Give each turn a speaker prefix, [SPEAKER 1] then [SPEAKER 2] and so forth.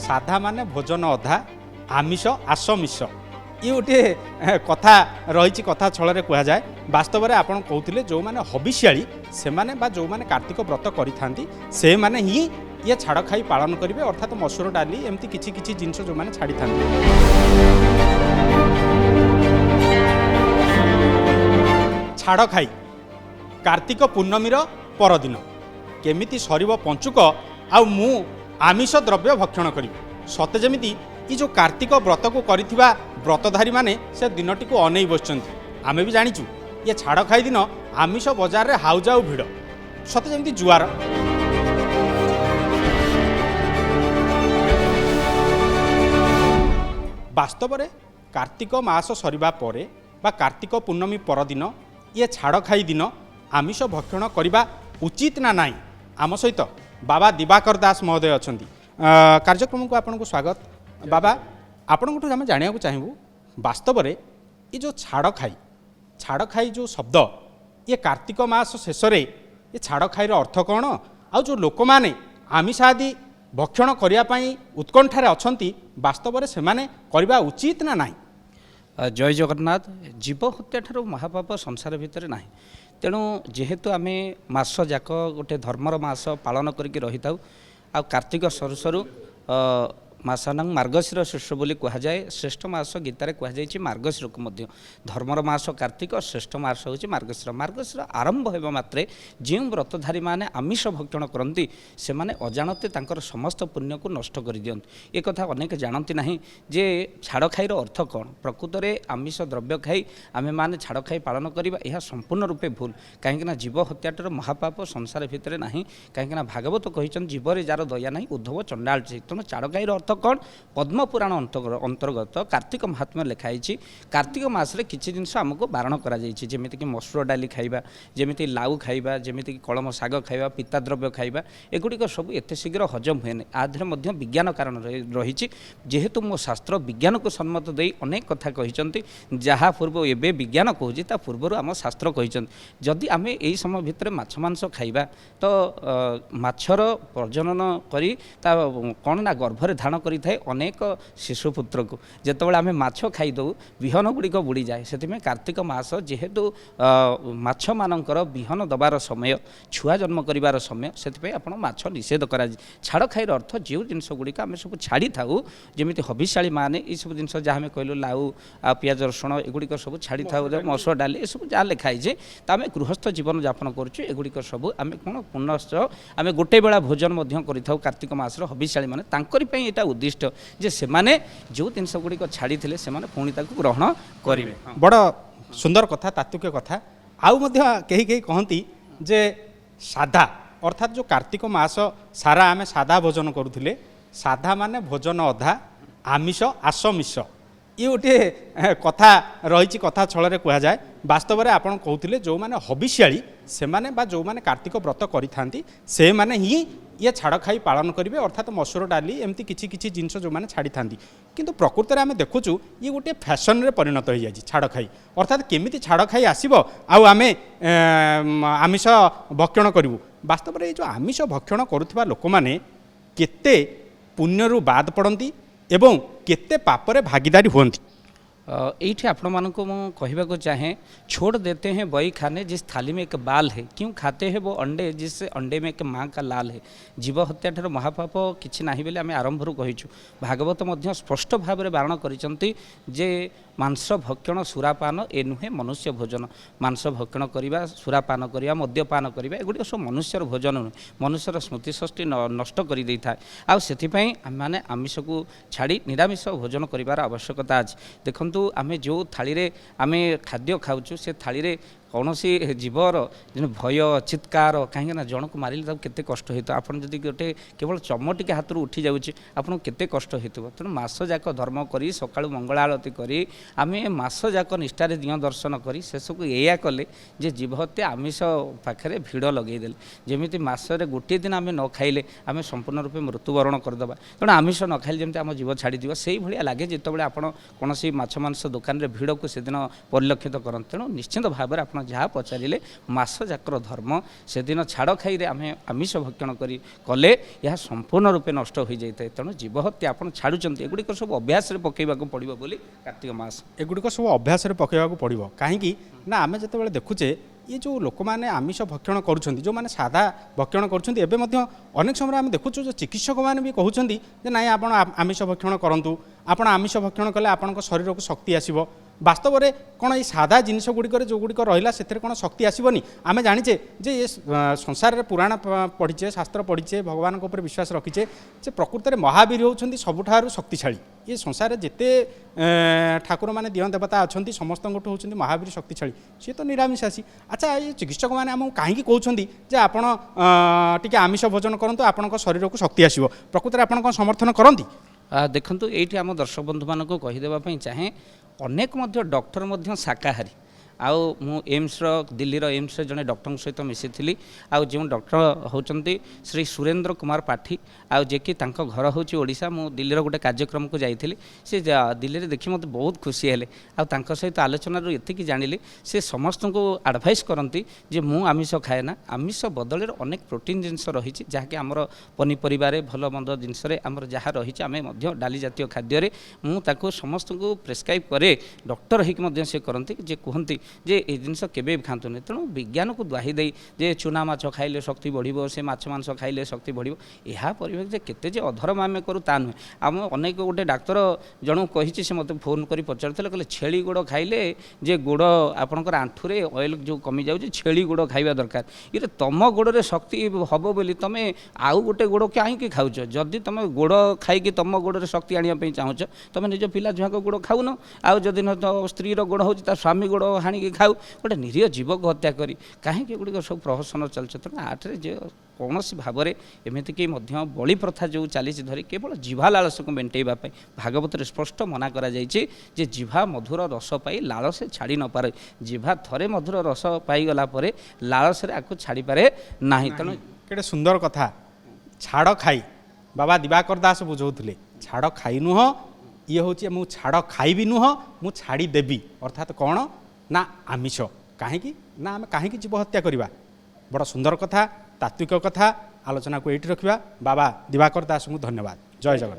[SPEAKER 1] साधा माने भोजन अधा आमिष आस मिश ये गोटे कथा रही कथा छल कह जाए वास्तव में आपड़ कहते जो मैंने हबिशियाली से माने जो मैंने कार्तिक व्रत करें माने ही ये छाड़ खाई पालन करेंगे अर्थात मसूर डाली एमती किछि किछि जिनस जो मैंने छाड़ी था छाड़ खाई कार्तिक पूर्णमीर परदिन केमिति सरीब पंचुक आ मु आमिष द्रव्य भक्षण करी सते जमिति ये जो कार्तिक व्रत को करिथिबा व्रतधारी माने से दिनटी को अनै बसचंती आमे भी जानिचु ये छाड़ खाई दिन आमिष बजार रे हाउजाउ भिड़ सते जमिति जुआर वास्तव में कार्तिक मास सरीबा परे बा कार्तिक पूर्णमी परदिन ये छाड़ खाई दिन आमिष भक्षण करने उचित ना नाई आम सहित बाबा दिवाकर दास महोदय अच्छा कार्यक्रम को आपको स्वागत बाबा आपंठ आम जाना चाहबू वास्तव में ये जो छाड़ खाई जो शब्द ये कार्तिक मास शेष ये छाड़ खाईर अर्थ कौन आ जो लोक मैंने आमिष आदि भक्षण करने उत्कंठार अच्छा वास्तव में से करवा उचित ना नाई।
[SPEAKER 2] जय जगन्नाथ जीव हत्या ठार महापाप संसार भितर ना तेणु जेहेतु आम मास जाक गोटे धर्मर मास पालन करके रही था आ कार्तिक सरू सरू मासानंग मार्गशीर श्रेष्ठ बोली कहुए श्रेष्ठ मास गीतार कहुई मार्गशीर को मध्य धर्मर मास कार्तिक श्रेष्ठ मास हूँ मार्गशीर मार्गशीर आरंभ होगा मात्रे जो व्रतधारी मैंने आमिष भक्षण करती से माने अजाणते तांकर समस्त पुण्य को नष्ट कर दिखती एक अनेक जानती ना जे छाड़ खाईर अर्थ कौन प्रकृत में आमिष द्रव्य खाई आमे माने छाड़ खाई पालन करवा यह संपूर्ण रूपे भूल कहीं जीव हत्याटर महापाप संसार भितर ना कहीं भागवत कही जीवरे जार दया ना उद्धव चंडाल तेणु छाड़ खाईर अर्थ कौन पद्म पुराण अंतर्गत कार्तिक महात्म्य लिखाई कार्तिक मासरे किसी जिनस आमको बारण करमितिक मसूर डाली खाइबा जमीती लाउ खाइबा जमीतिक कलम शाग खाइबा पिता द्रव्य खाइबा एगुड़िक सब एत शीघ्र हजम हुए आधे विज्ञान कारण रही जेहेतु मो शास्त्र विज्ञान को सम्मत दे अनेक कथा कही जहाँ पूर्व एवं विज्ञान कहूँ पूर्वर आम शास्त्र कही जदि आम यही समय भितर माछ मांस खाइबा तो माछर प्रजनन करी कौन ना गर्भरे धारण करी अनेक शिशुपुत्र को जितेबाला आम माछ खाईदू विहन गुड़िक बुड़ी जाए से कार्तिक मास जेहेतु माछ मानकर विहन दबार समय छुआ जन्म करार समय से आप माछ निषेध कर छाड़ खाईर अर्थ जो जिनस गुड़िक आम सब छाड़ी था जमी हबिशाली माने ये सब जिन जहाँ कहलु लाउ आ पियाज रसुण एगुड़िक सब छाड़ी था मसूर डाली सब जहाँ लिखाई तो आम गृहस्थ जीवन यापन करुक सब आम कौन पुनश्च आम गोटे बेला भोजन कर कार्तिक मासर हबिशाली मैंने यहाँ उद्दिष्ट जे से माने जो जिनस गुड़िक छाड़ी से पुणी ग्रहण करेंगे
[SPEAKER 1] बड़ सुंदर कथा तात्विक कथा आउ कहीं कहीं कहती जे साधा अर्थात जो कार्तिक मास सारा आमे साधा भोजन करुले साधा माने भोजन अधा आमिष आस मिश ये गोटे कथा रही कथा छल कह जाए वास्तव में आपड़ कहते जो मैंने हबिशियाली से माने जो मैंने कार्तिक व्रत करें माने ही ये छाड़ खाई पालन करेंगे अर्थात मसूर डाली एमती किछि किछि जिनस जो मैंने छाड़ी था किंतु प्रकृत में आम देखुचु ये गोटे फैशन रे परिणत हो जाए छाड़ खाई अर्थात केमिति छाड़ खाई आसब आमे आमिष भक्षण करूँ वास्तव में ये जो आमिष भक्षण करुवा लोक मैंने केते पुण्यरू बाद पड़ती एवं केते पापरे भागीदारी हुअंती
[SPEAKER 2] ये आपण मानको मैं कहवा चाहें छोड़ देते हैं वही खाने जिस थाली में एक बाल है क्यों खाते हैं वो अंडे जिस अंडे में एक माँ का लाल है जीव हत्या ठार महापाप किसी ना बोले आम आरंभ कहीचु भागवत मध्य स्पष्ट भाव में बारण करिसंती जे मांस भक्षण सुरापान ए नुहे मनुष्य भोजन मांस भक्षण करवा सुरापान करवा मद्यपान करवा एगुड़ी सब मनुष्यर भोजन नुहे मनुष्यर स्मृति षष्ठी नष्ट कर दे था आउ आम आमिष को छाड़ी निरामिष भोजन करार आवश्यकता अच्छे देखु आम जो थाली रे आम खाद्य खाऊँ से थाली रे कौन सी जीवर भय चित्कार कहीं जन को मारे केते कष्ट होता आप गोटे केवल चमटिके हाथ उठी जाऊँगी आपको केते कष्ट हो तेणु मास जाक धर्म करी सकाळु मंगल आरती करी आम मास जाक निष्ठार दिं दर्शन करी शेषक या कले जे जीव हत्या आमिष पाखे भिड़ लगेदेले जमी मसरे गोटे दिन आम न खाइले आम संपूर्ण रूपे मृत्युवरण करदे तेणु आमिष न खाइले जमी आम जीव छाड़ी से भाया लगे जिते बड़े आप कौन माछ मांस दुकान भिड़ को से दिन परिलक्षित करते तेणु निश्चित भाव में आप ଆପଣ ଯାହା ପଚାରିଲେ ମାସ ଯାକର ଧର୍ମ ସେଦିନ ଛାଡ଼ ଖାଇରେ ଆମେ ଆମିଷ ଭକ୍ଷଣ କଲେ ଏହା ସମ୍ପୂର୍ଣ୍ଣ ରୂପେ ନଷ୍ଟ ହୋଇଯାଇଥାଏ। ତେଣୁ ଜୀବହତ୍ୟା ଆପଣ ଛାଡ଼ୁଛନ୍ତି, ଏଗୁଡ଼ିକ ସବୁ ଅଭ୍ୟାସରେ ପକାଇବାକୁ ପଡ଼ିବ ବୋଲି କାର୍ତ୍ତିକ ମାସ।
[SPEAKER 1] ଏଗୁଡ଼ିକ ସବୁ ଅଭ୍ୟାସରେ ପକାଇବାକୁ ପଡ଼ିବ। କାହିଁକି ନା ଆମେ ଯେତେବେଳେ ଦେଖୁଛେ ये जो लोक मैंने आमिष भक्षण करुँच जो मैंने सादा भक्षण करुँच अनेक समय आम देखु जो चिकित्सक मैंने भी कहते हैं ना आप आमिष भक्षण करूँ आप आमिष भक्षण कले आप शरीर को शक्ति आसो वास्तव में कौन ये सादा जिनस गुड़िक जो गुड़िक रहा से कौन शक्ति आसबनी आम जाचे जे ये संसार में पुराण पढ़ीचे शास्त्र पढ़ीचे भगवान उपर विश्वास रखीचे जे प्रकृत में महावीर होती सबुठार शक्तिशाली ये संसार में जिते ठाकुर मैंने दिय देवता अच्छा समस्त होती महावीर शक्तिशाली सी तो निरामिषासी। अच्छा ये चिकित्सक मैंने आमको कहीं कहते जे आपण टी आमिष भोजन करूँ आपण शरीर को शक्ति आसो प्रकृत में आप समर्थन करती?
[SPEAKER 2] देखु ये आम दर्शक बंधु मानक कहीदेवाई चाहे अनेक डॉक्टर शाकाहारी आउ मु एम्स दिल्ली एम्स जड़े डॉक्टर सहित मिसी आउ जो डॉक्टर होती श्री सुरेंद्र कुमार पाठी आउ जे कि घर हूँ ओडिशा मु दिल्ली गोटे कार्यक्रम को जाइली से दिल्ली में देखी मत बहुत खुशी है आउ सहित आलोचना ये जानिली से समस्त को आडभाइस करती जे मु आमिष खाए ना आमिष बदल अनेक प्रोटीन जिनस रही जहाँकि आमर पनीपरिबारे भल मंद जिनस आमर जहाँ रही आम डाली जातीय खाद्य मुझे समस्त को प्रेस्क्राइब करे डॉक्टर होकर से करती जे कहती जे ये जिनस केबे खातुनि तेणु विज्ञान को दुहाई दे जे चूना माछ खाइले शक्ति बढ़िबो से माछ मांस खाइले शक्ति बढ़िबो यह परिवेश केते जे अधर्म आम करूँ ता नुहे आम अनेक गोटे डाक्तर जन कही से मत फोन कर पचार कहले छेली गोड़ खाइले जे गोड़ आपणकर आंठुरे ऑयल जो कमी जाऊँ छेली गोड़ खाइबा दरकार ये तुम गोड़े शक्ति हम बोली तुम आउ गोटे गोड़ कहीं खाऊच जदि तुम गोड़ खाई तुम गोड़े शक्ति आने चाहूच तुम निज पिला झुआ गोड़ खाऊन आउ जदि स्त्री गोड़ हो स्वामी गोड़ हाणी खाऊ गोटे निरीह जीव को हत्या करी कहीं गुड़िक सब प्रहसन चलছে तेणु आठे जे कौन भाव में एमतीक बलि प्रथा जो चली धरी केवल जिभा लालस को मेटेवाई भागवत स्पष्ट मना करा जे जिभा मधुर रस पाई लालसे छाड़ी न पारे जिभा थरे मधुर रस पाईगला लालस आपको छाड़ी पारे ना तेणु
[SPEAKER 1] केटे सुंदर कथा छाड़ खाई बाबा दिवाकर दास बुझौले छाड़ खाई नुह ये हूँ मु छाड़ खाइबी नुह मु छाड़ी देवी अर्थात कौन ना आमिष कहीं ना आम कहीं जीव हत्या करवा बड़ सुंदर कथा तात्विक कथा आलोचना को ये रखा बाबा दिवाकर दास को धन्यवाद। जय जगन्नाथ।